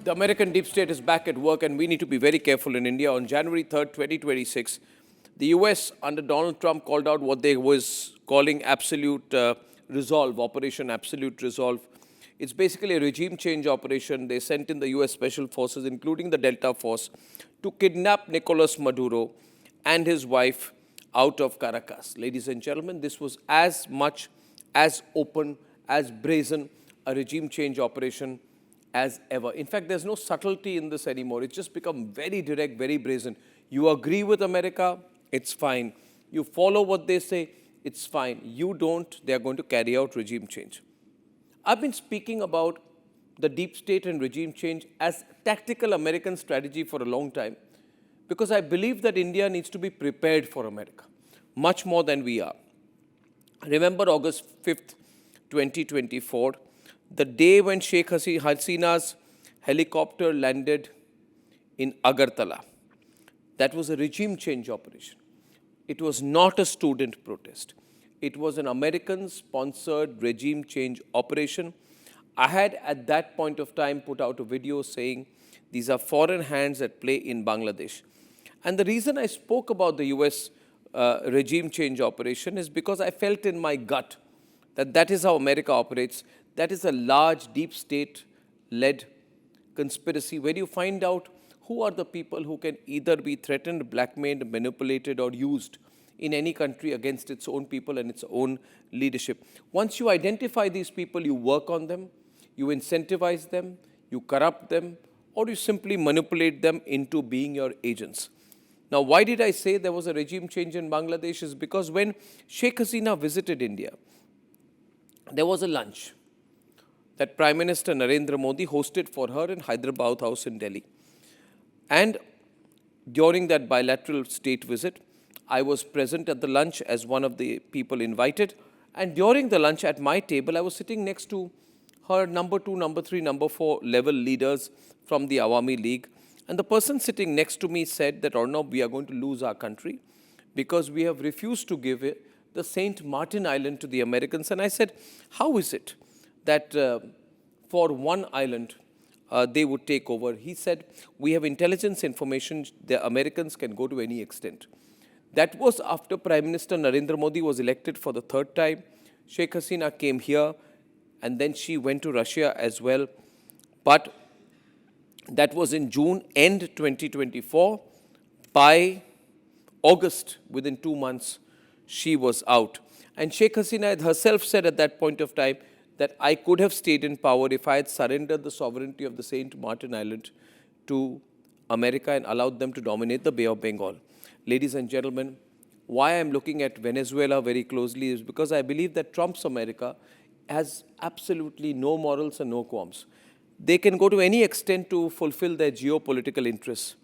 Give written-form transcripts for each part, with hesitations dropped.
The American deep state is back at work, and we need to be very careful in India. On January 3rd, 2026, the US under Donald Trump called out what they was calling absolute resolve, Operation Absolute Resolve. It's basically a regime change operation. They sent in the US Special Forces, including the Delta Force, to kidnap Nicolas Maduro and his wife out of Caracas. Ladies and gentlemen, this was as much, as open, as brazen a regime change operation as ever. In fact, there's no subtlety in this anymore. It's just become very direct, very brazen. You agree with America, it's fine. You follow what they say, it's fine. You don't, they're going to carry out regime change. I've been speaking about the deep state and regime change as tactical American strategy for a long time, because I believe that India needs to be prepared for America, much more than we are. Remember August 5th, 2024, the day when Sheikh Hasina's helicopter landed in Agartala. That was a regime change operation. It was not a student protest. It was an American-sponsored regime change operation. I had, at that point of time, put out a video saying these are foreign hands at play in Bangladesh. And the reason I spoke about the US regime change operation is because I felt in my gut that that is how America operates. That is a large, deep state-led conspiracy where you find out who are the people who can either be threatened, blackmailed, manipulated, or used in any country against its own people and its own leadership. Once you identify these people, you work on them, you incentivize them, you corrupt them, or you simply manipulate them into being your agents. Now, why did I say there was a regime change in Bangladesh? Is because when Sheikh Hasina visited India, there was a lunch that Prime Minister Narendra Modi hosted for her in Hyderabad House in Delhi. And during that bilateral state visit, I was present at the lunch as one of the people invited. And during the lunch at my table, I was sitting next to her number 2, number 3, number 4 level leaders from the Awami League. And the person sitting next to me said that, Arnab, we are going to lose our country because we have refused to give the St. Martin Island to the Americans. And I said, how is it that for one island they would take over? He said, we have intelligence information, the Americans can go to any extent. That was after Prime Minister Narendra Modi was elected for the 3rd time. Sheikh Hasina came here and then she went to Russia as well. But that was in June, end 2024. By August, within 2 months, she was out. And Sheikh Hasina herself said at that point of time that I could have stayed in power if I had surrendered the sovereignty of the St. Martin Island to America and allowed them to dominate the Bay of Bengal. Ladies and gentlemen, why I'm looking at Venezuela very closely is because I believe that Trump's America has absolutely no morals and no qualms. They can go to any extent to fulfill their geopolitical interests.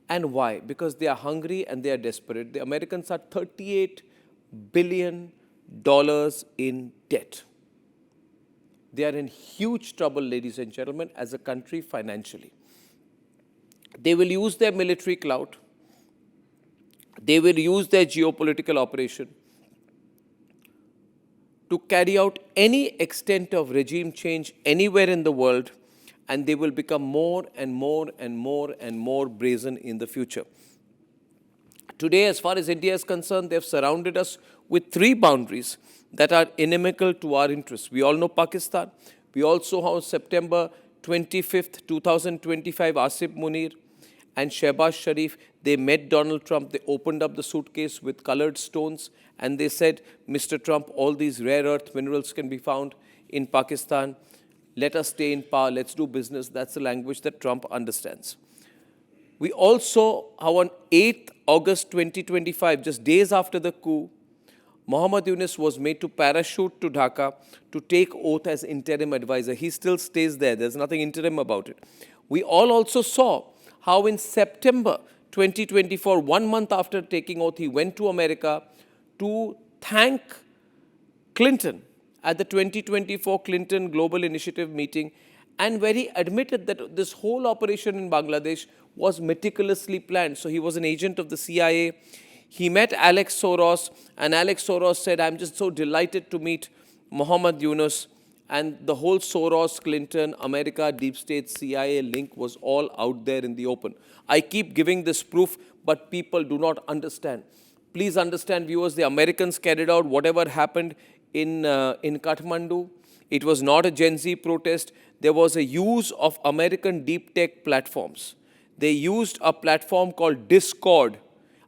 And why? Because they are hungry and they are desperate. The Americans are $38 billion in debt. They are in huge trouble, ladies and gentlemen, as a country financially. They will use their military clout. They will use their geopolitical operation to carry out any extent of regime change anywhere in the world, and they will become more and more and more and more brazen in the future. Today, as far as India is concerned, they have surrounded us with 3 boundaries that are inimical to our interests. We all know Pakistan. We also have September 25th, 2025, Asif Munir and Shehbaz Sharif. They met Donald Trump. They opened up the suitcase with colored stones and they said, Mr. Trump, all these rare earth minerals can be found in Pakistan. Let us stay in power. Let's do business. That's the language that Trump understands. We also, on 8th August 2025, just days after the coup, Muhammad Yunus was made to parachute to Dhaka to take oath as interim advisor. He still stays there. There's nothing interim about it. We all also saw how in September 2024, 1 month after taking oath, he went to America to thank Clinton at the 2024 Clinton Global Initiative meeting, and where he admitted that this whole operation in Bangladesh was meticulously planned. So he was an agent of the CIA. He met Alex Soros, and Alex Soros said, I'm just so delighted to meet Muhammad Yunus. And the whole Soros, Clinton, America, deep state, CIA link was all out there in the open. I keep giving this proof, but people do not understand. Please understand, viewers, the Americans carried out whatever happened in Kathmandu. It was not a Gen Z protest. There was a use of American deep tech platforms. They used a platform called Discord,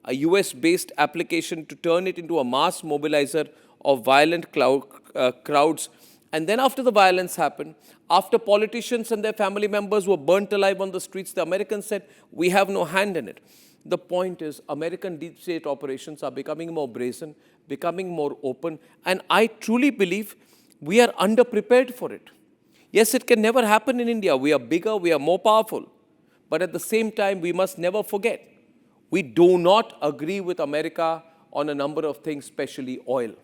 a US-based application, to turn it into a mass mobilizer of violent crowds. And then after the violence happened, after politicians and their family members were burnt alive on the streets, the Americans said, we have no hand in it. The point is, American deep state operations are becoming more brazen, becoming more open, and I truly believe we are underprepared for it. Yes, it can never happen in India. We are bigger, we are more powerful. But at the same time, we must never forget, we do not agree with America on a number of things, especially oil.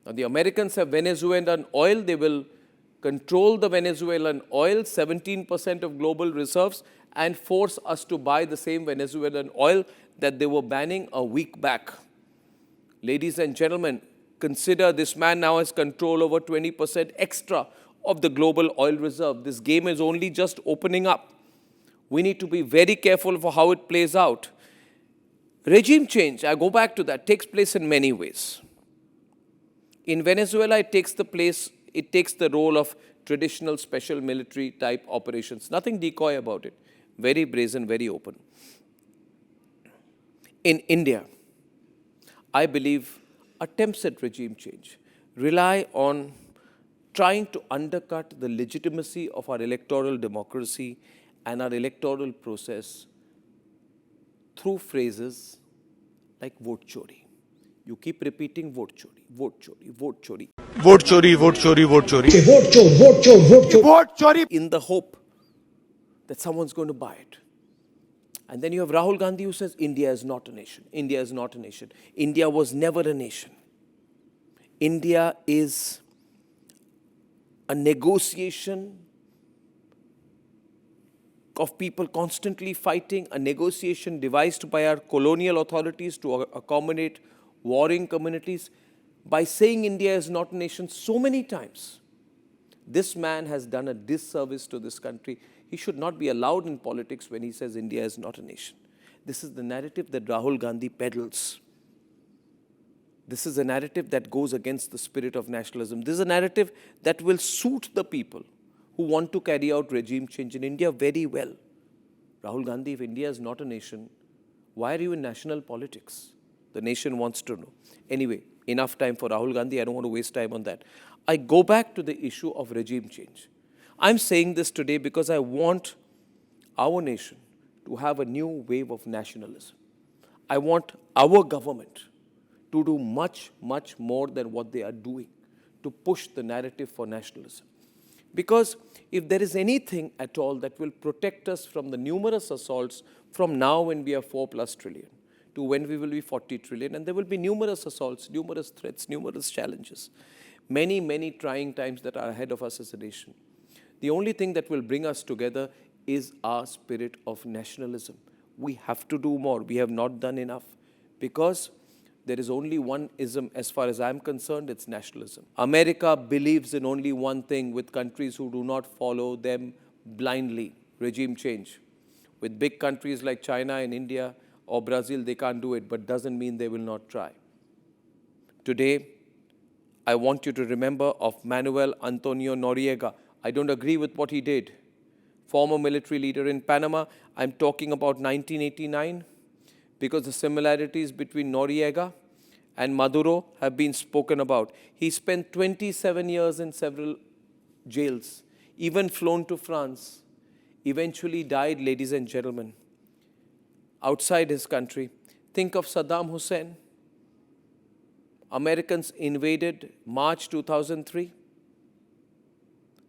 Now, the Americans have Venezuelan oil. They will control the Venezuelan oil, 17% of global reserves, and force us to buy the same Venezuelan oil that they were banning a week back. Ladies and gentlemen, consider this man now has control over 20% extra of the global oil reserve. This game is only just opening up. We need to be very careful for how it plays out. Regime change, I go back to that, takes place in many ways. In Venezuela, it takes the role of traditional special military type operations. Nothing decoy about it. Very brazen, very open. In India, I believe attempts at regime change rely on trying to undercut the legitimacy of our electoral democracy and our electoral process through phrases like vote chori. You keep repeating vote chori, vote chori, vote chori. Vote chori, vote chori, vote chori. Vote chori, vote chori, vote chori. Vote chori. In the hope that someone's going to buy it. And then you have Rahul Gandhi who says, India is not a nation. India is not a nation. India was never a nation. India is a negotiation of people constantly fighting, a negotiation devised by our colonial authorities to accommodate warring communities. By saying India is not a nation so many times, this man has done a disservice to this country. He should not be allowed in politics when he says India is not a nation. This is the narrative that Rahul Gandhi peddles. This is a narrative that goes against the spirit of nationalism. This is a narrative that will suit the people who want to carry out regime change in India very well. Rahul Gandhi, if India is not a nation, why are you in national politics? The nation wants to know. Anyway, enough time for Rahul Gandhi. I don't want to waste time on that. I go back to the issue of regime change. I'm saying this today because I want our nation to have a new wave of nationalism. I want our government to do much, much more than what they are doing to push the narrative for nationalism. Because if there is anything at all that will protect us from the numerous assaults from now when we are 4+ trillion to when we will be 40 trillion, and there will be numerous assaults, numerous threats, numerous challenges, many, many trying times that are ahead of us as a nation. The only thing that will bring us together is our spirit of nationalism. We have to do more. We have not done enough because there is only one ism as far as I'm concerned, it's nationalism. America believes in only one thing with countries who do not follow them blindly, regime change. With big countries like China and India or Brazil, they can't do it, but doesn't mean they will not try. Today, I want you to remember of Manuel Antonio Noriega. I don't agree with what he did. Former military leader in Panama. I'm talking about 1989 because the similarities between Noriega and Maduro have been spoken about. He spent 27 years in several jails, even flown to France, eventually died, ladies and gentlemen, outside his country. Think of Saddam Hussein. Americans invaded March 2003,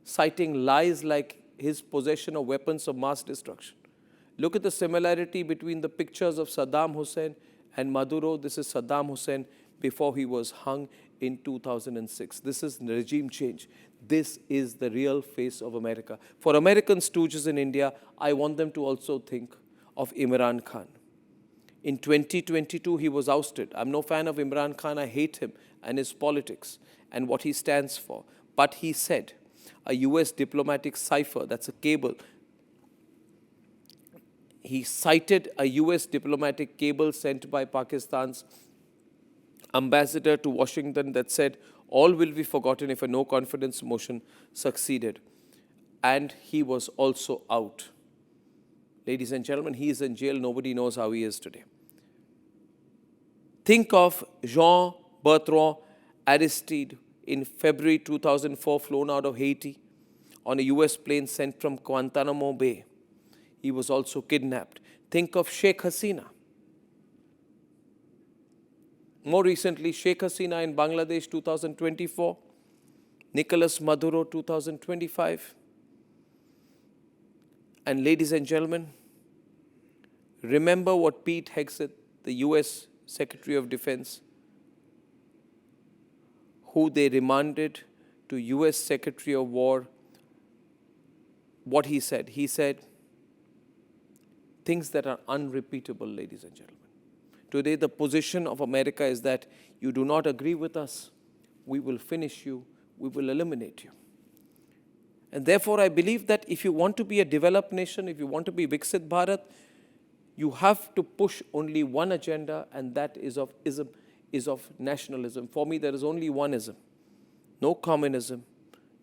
citing lies like his possession of weapons of mass destruction. Look at the similarity between the pictures of Saddam Hussein and Maduro. This is Saddam Hussein before he was hung in 2006. This is regime change. This is the real face of America. For American stooges in India, I want them to also think of Imran Khan. In 2022, he was ousted. I'm no fan of Imran Khan. I hate him and his politics and what he stands for. But he said a US diplomatic cipher, that's a cable, he cited a US diplomatic cable sent by Pakistan's ambassador to Washington that said all will be forgotten if a no confidence motion succeeded. And he was also out. Ladies and gentlemen, he is in jail. Nobody knows how he is today. Think of Jean-Bertrand Aristide in February 2004, flown out of Haiti on a US plane sent from Guantanamo Bay. He was also kidnapped. Think of Sheikh Hasina. More recently, Sheikh Hasina in Bangladesh 2024, Nicolas Maduro 2025. And ladies and gentlemen, remember what Pete Hegseth, the US Secretary of Defense, who they remanded to US Secretary of War, what he said. He said things that are unrepeatable, ladies and gentlemen. Today, the position of America is that you do not agree with us, we will finish you, we will eliminate you. And therefore, I believe that if you want to be a developed nation, if you want to be Viksit Bharat, you have to push only one agenda, and that is of nationalism. For me, there is only one ism. No communism,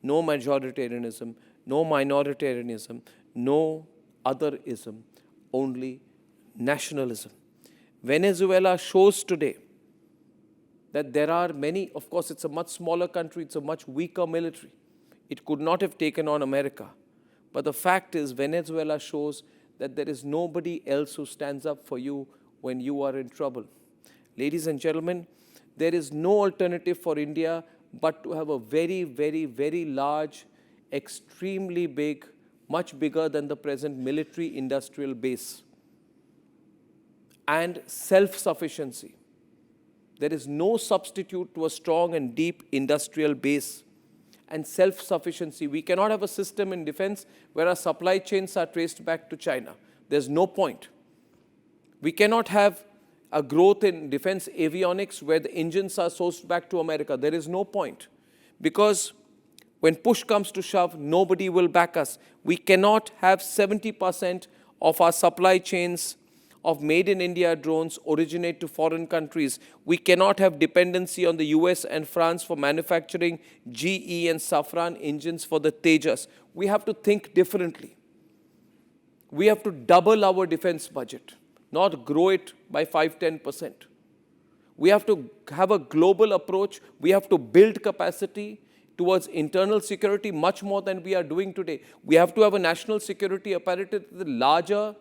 no majoritarianism, no minoritarianism, no otherism, only nationalism. Venezuela shows today that there are many, of course, it's a much smaller country, it's a much weaker military. It could not have taken on America. But the fact is, Venezuela shows that there is nobody else who stands up for you when you are in trouble. Ladies and gentlemen, there is no alternative for India but to have a very, very, very large, extremely big, much bigger than the present military industrial base. And self-sufficiency. There is no substitute to a strong and deep industrial base and self-sufficiency. We cannot have a system in defense where our supply chains are traced back to China. There's no point. We cannot have a growth in defense avionics where the engines are sourced back to America. There is no point. Because when push comes to shove, nobody will back us. We cannot have 70% of our supply chains of made-in-India drones originate to foreign countries. We cannot have dependency on the US and France for manufacturing GE and Safran engines for the Tejas. We have to think differently. We have to double our defense budget, not grow it by 5-10%. We have to have a global approach. We have to build capacity towards internal security much more than we are doing today. We have to have a national security apparatus larger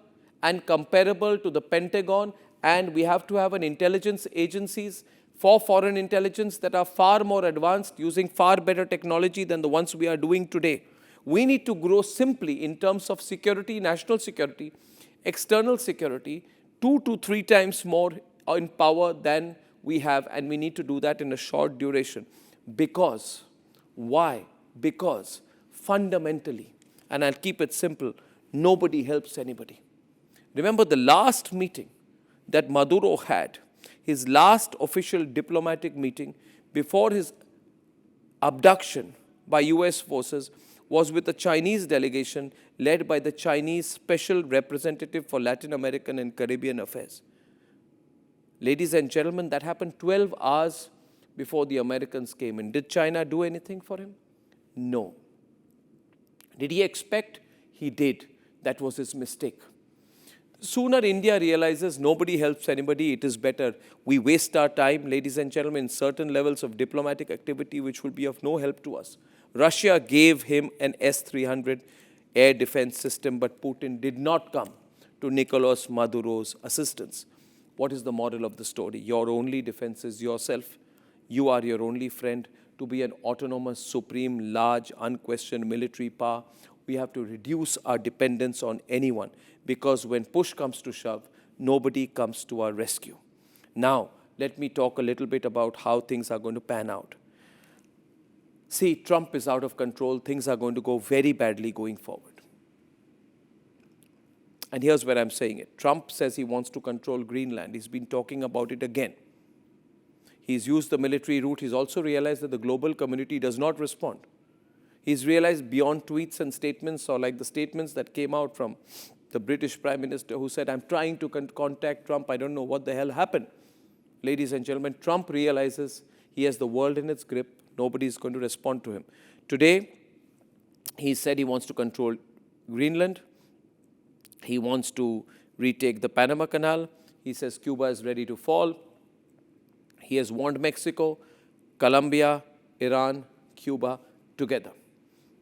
and comparable to the Pentagon, and we have to have an intelligence agencies for foreign intelligence that are far more advanced, using far better technology than the ones we are doing today. We need to grow simply in terms of security, national security, external security, 2 to 3 times more in power than we have, and we need to do that in a short duration. Because, why? Because fundamentally, and I'll keep it simple, nobody helps anybody. Remember the last meeting that Maduro had, his last official diplomatic meeting before his abduction by US forces was with a Chinese delegation led by the Chinese Special Representative for Latin American and Caribbean Affairs. Ladies and gentlemen, that happened 12 hours before the Americans came in. Did China do anything for him? No. Did he expect? He did. That was his mistake. Sooner India realizes nobody helps anybody, it is better. We waste our time, ladies and gentlemen, in certain levels of diplomatic activity which will be of no help to us. Russia gave him an S-300 air defense system, but Putin did not come to Nicolas Maduro's assistance. What is the moral of the story? Your only defense is yourself. You are your only friend. To be an autonomous, supreme, large, unquestioned military power, we have to reduce our dependence on anyone, because when push comes to shove, nobody comes to our rescue. Now, let me talk a little bit about how things are going to pan out. See, Trump is out of control. Things are going to go very badly going forward. And here's where I'm saying it. Trump says he wants to control Greenland. He's been talking about it again. He's used the military route. He's also realized that the global community does not respond. He's realized beyond tweets and statements, or like the statements that came out from the British Prime Minister who said, I'm trying to contact Trump, I don't know what the hell happened. Ladies and gentlemen, Trump realizes he has the world in its grip. Nobody is going to respond to him. Today, he said he wants to control Greenland. He wants to retake the Panama Canal. He says Cuba is ready to fall. He has warned Mexico, Colombia, Iran, Cuba together.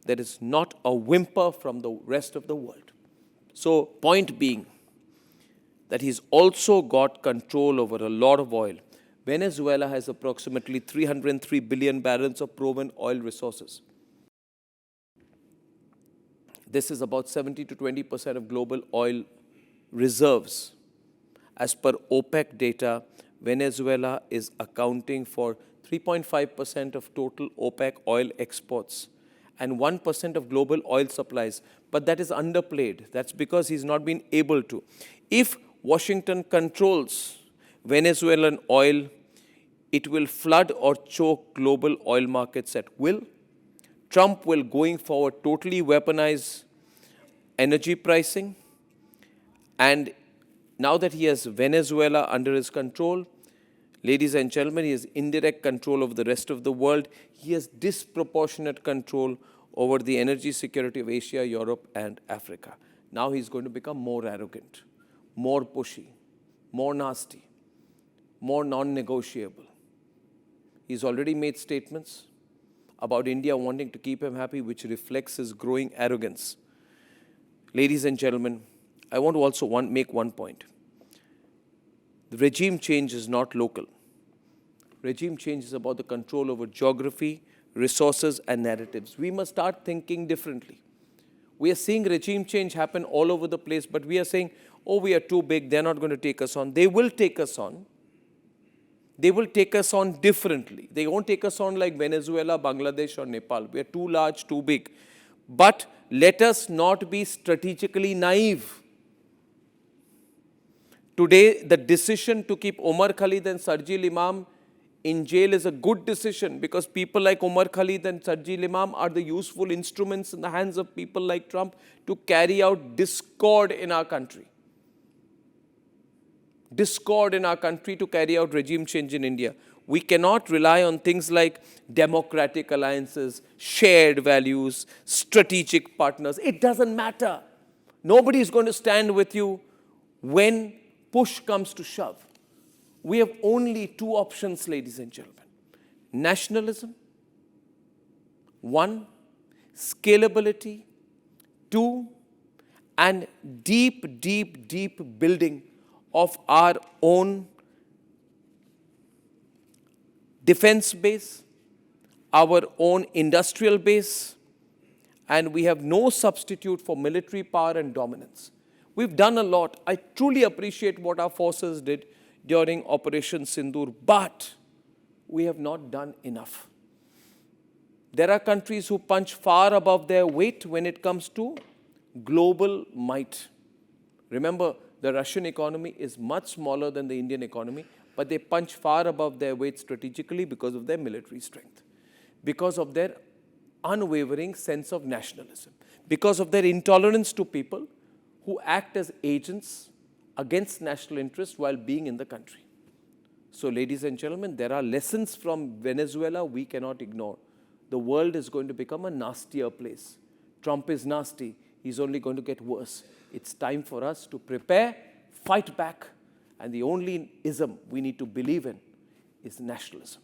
There is not a whimper from the rest of the world. So, point being that he's also got control over a lot of oil. Venezuela has approximately 303 billion barrels of proven oil resources. This is about 70 to 20% of global oil reserves. As per OPEC data, Venezuela is accounting for 3.5% of total OPEC oil exports and 1% of global oil supplies. But that is underplayed. That's because he's not been able to. If Washington controls Venezuelan oil, it will flood or choke global oil markets at will. Trump will, going forward, totally weaponize energy pricing. And now that he has Venezuela under his control, ladies and gentlemen, he has indirect control over the rest of the world. He has disproportionate control over the energy security of Asia, Europe, and Africa. Now he's going to become more arrogant, more pushy, more nasty, more non-negotiable. He's already made statements about India wanting to keep him happy, which reflects his growing arrogance. Ladies and gentlemen, I want to also make one point. The regime change is not local. Regime change is about the control over geography, resources, and narratives. We must start thinking differently. We are seeing regime change happen all over the place, but we are saying, oh, we are too big, they're not going to take us on. They will take us on. They will take us on differently. They won't take us on like Venezuela, Bangladesh, or Nepal. We are too large, too big. But let us not be strategically naive. Today, the decision to keep Omar Khalid and Sarjil Imam in jail is a good decision, because people like Omar Khalid and Sarjil Imam are the useful instruments in the hands of people like Trump to carry out discord in our country. Discord in our country to carry out regime change in India. We cannot rely on things like democratic alliances, shared values, strategic partners. It doesn't matter. Nobody is going to stand with you when push comes to shove. We have only two options, ladies and gentlemen. Nationalism, one, scalability, two, and deep, deep, deep building of our own defense base, our own industrial base, and we have no substitute for military power and dominance. We've done a lot. I truly appreciate what our forces did during Operation Sindoor, but we have not done enough. There are countries who punch far above their weight when it comes to global might. Remember, the Russian economy is much smaller than the Indian economy, but they punch far above their weight strategically because of their military strength, because of their unwavering sense of nationalism, because of their intolerance to people who act as agents against national interests while being in the country. So, ladies and gentlemen, there are lessons from Venezuela we cannot ignore. The world is going to become a nastier place. Trump is nasty. He's only going to get worse. It's time for us to prepare, fight back, and the only ism we need to believe in is nationalism.